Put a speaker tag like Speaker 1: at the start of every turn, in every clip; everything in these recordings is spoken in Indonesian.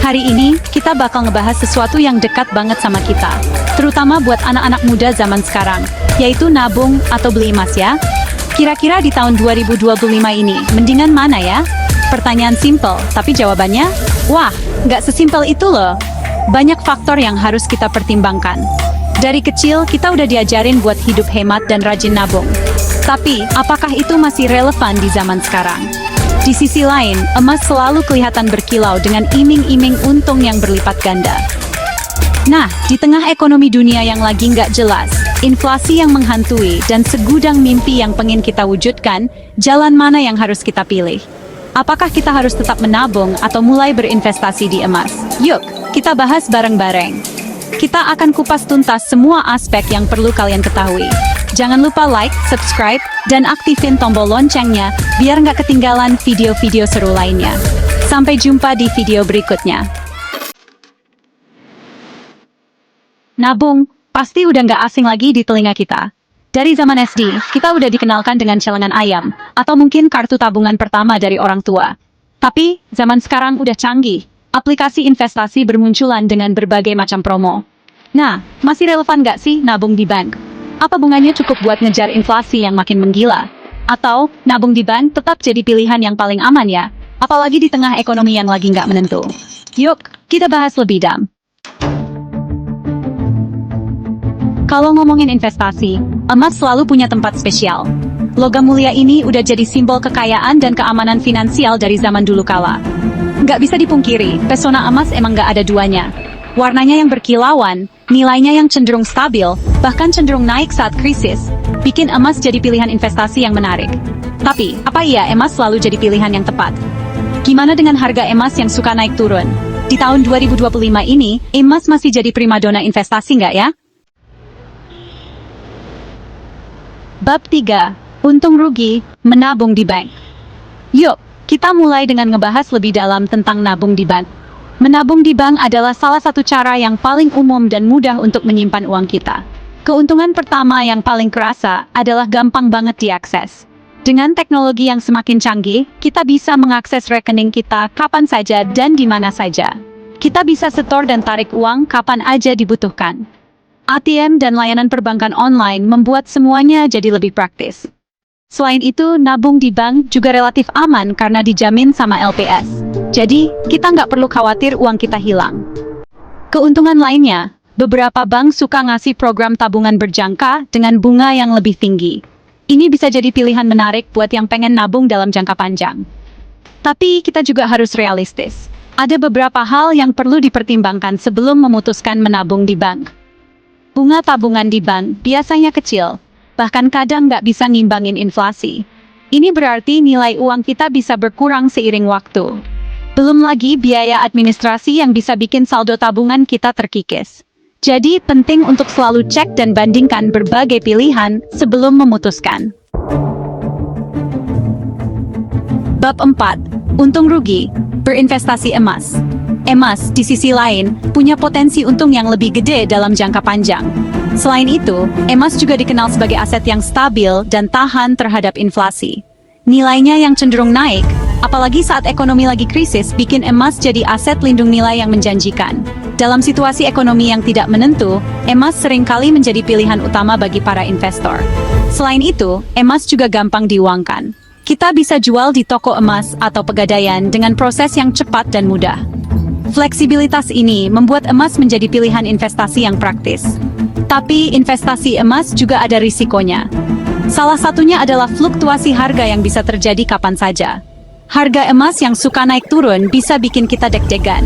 Speaker 1: Hari ini, kita bakal ngebahas sesuatu yang dekat banget sama kita. Terutama buat anak-anak muda zaman sekarang, yaitu nabung atau beli emas ya. Kira-kira di tahun 2025 ini, mendingan mana ya? Pertanyaan simple, tapi jawabannya, wah, nggak sesimpel itu loh. Banyak faktor yang harus kita pertimbangkan. Dari kecil, kita udah diajarin buat hidup hemat dan rajin nabung. Tapi, apakah itu masih relevan di zaman sekarang? Di sisi lain, emas selalu kelihatan berkilau dengan iming-iming untung yang berlipat ganda. Nah, di tengah ekonomi dunia yang lagi nggak jelas, inflasi yang menghantui, dan segudang mimpi yang pengen kita wujudkan, jalan mana yang harus kita pilih? Apakah kita harus tetap menabung atau mulai berinvestasi di emas? Yuk, kita bahas bareng-bareng. Kita akan kupas tuntas semua aspek yang perlu kalian ketahui. Jangan lupa like, subscribe, dan aktifin tombol loncengnya biar nggak ketinggalan video-video seru lainnya. Sampai jumpa di video berikutnya. Nabung, pasti udah nggak asing lagi di telinga kita. Dari zaman SD, kita udah dikenalkan dengan celengan ayam, atau mungkin kartu tabungan pertama dari orang tua. Tapi, zaman sekarang udah canggih. Aplikasi investasi bermunculan dengan berbagai macam promo. Nah, masih relevan nggak sih nabung di bank? Apa bunganya cukup buat ngejar inflasi yang makin menggila? Atau, nabung di bank tetap jadi pilihan yang paling aman ya? Apalagi di tengah ekonomi yang lagi nggak menentu. Yuk, kita bahas lebih dalam. Kalau ngomongin investasi, emas selalu punya tempat spesial. Logam mulia ini udah jadi simbol kekayaan dan keamanan finansial dari zaman dulu kala. Nggak bisa dipungkiri, pesona emas emang nggak ada duanya. Warnanya yang berkilauan, nilainya yang cenderung stabil, bahkan cenderung naik saat krisis, bikin emas jadi pilihan investasi yang menarik. Tapi, apa iya emas selalu jadi pilihan yang tepat? Gimana dengan harga emas yang suka naik turun? Di tahun 2025 ini, emas masih jadi primadona investasi nggak ya? Bab 3. Untung rugi, menabung di bank. Yuk, kita mulai dengan ngebahas lebih dalam tentang nabung di bank. Menabung di bank adalah salah satu cara yang paling umum dan mudah untuk menyimpan uang kita. Keuntungan pertama yang paling kerasa adalah gampang banget diakses. Dengan teknologi yang semakin canggih, kita bisa mengakses rekening kita kapan saja dan di mana saja. Kita bisa setor dan tarik uang kapan aja dibutuhkan. ATM dan layanan perbankan online membuat semuanya jadi lebih praktis. Selain itu, nabung di bank juga relatif aman karena dijamin sama LPS. Jadi, kita nggak perlu khawatir uang kita hilang. Keuntungan lainnya, beberapa bank suka ngasih program tabungan berjangka dengan bunga yang lebih tinggi. Ini bisa jadi pilihan menarik buat yang pengen nabung dalam jangka panjang. Tapi, kita juga harus realistis. Ada beberapa hal yang perlu dipertimbangkan sebelum memutuskan menabung di bank. Bunga tabungan di bank biasanya kecil, bahkan kadang nggak bisa ngimbangin inflasi. Ini berarti nilai uang kita bisa berkurang seiring waktu. Belum lagi biaya administrasi yang bisa bikin saldo tabungan kita terkikis. Jadi penting untuk selalu cek dan bandingkan berbagai pilihan sebelum memutuskan. Bab 4. Untung rugi, berinvestasi emas. Emas, di sisi lain, punya potensi untung yang lebih gede dalam jangka panjang. Selain itu, emas juga dikenal sebagai aset yang stabil dan tahan terhadap inflasi. Nilainya yang cenderung naik, apalagi saat ekonomi lagi krisis, bikin emas jadi aset lindung nilai yang menjanjikan. Dalam situasi ekonomi yang tidak menentu, emas seringkali menjadi pilihan utama bagi para investor. Selain itu, emas juga gampang diuangkan. Kita bisa jual di toko emas atau pegadaian dengan proses yang cepat dan mudah. Fleksibilitas ini membuat emas menjadi pilihan investasi yang praktis. Tapi investasi emas juga ada risikonya. Salah satunya adalah fluktuasi harga yang bisa terjadi kapan saja. Harga emas yang suka naik turun bisa bikin kita deg-degan.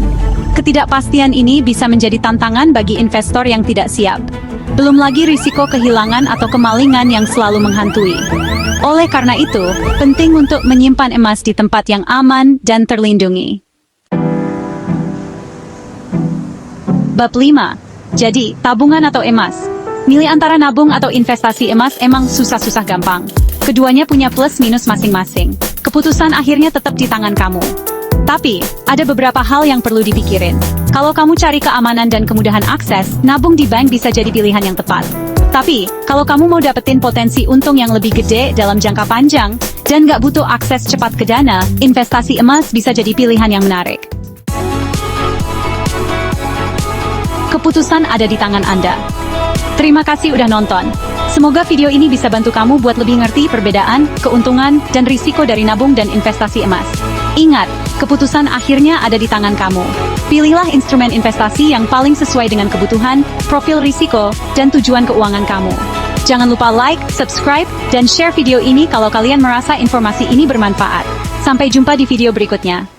Speaker 1: Ketidakpastian ini bisa menjadi tantangan bagi investor yang tidak siap. Belum lagi risiko kehilangan atau kemalingan yang selalu menghantui. Oleh karena itu, penting untuk menyimpan emas di tempat yang aman dan terlindungi. Bab 5. Jadi, tabungan atau emas? Milih antara nabung atau investasi emas emang susah-susah gampang. Keduanya punya plus minus masing-masing. Keputusan akhirnya tetap di tangan kamu. Tapi, ada beberapa hal yang perlu dipikirin. Kalau kamu cari keamanan dan kemudahan akses, nabung di bank bisa jadi pilihan yang tepat. Tapi, kalau kamu mau dapetin potensi untung yang lebih gede dalam jangka panjang, dan nggak butuh akses cepat ke dana, investasi emas bisa jadi pilihan yang menarik. Keputusan ada di tangan Anda. Terima kasih udah nonton. Semoga video ini bisa bantu kamu buat lebih ngerti perbedaan, keuntungan, dan risiko dari nabung dan investasi emas. Ingat, keputusan akhirnya ada di tangan kamu. Pilihlah instrumen investasi yang paling sesuai dengan kebutuhan, profil risiko, dan tujuan keuangan kamu. Jangan lupa like, subscribe, dan share video ini kalau kalian merasa informasi ini bermanfaat. Sampai jumpa di video berikutnya.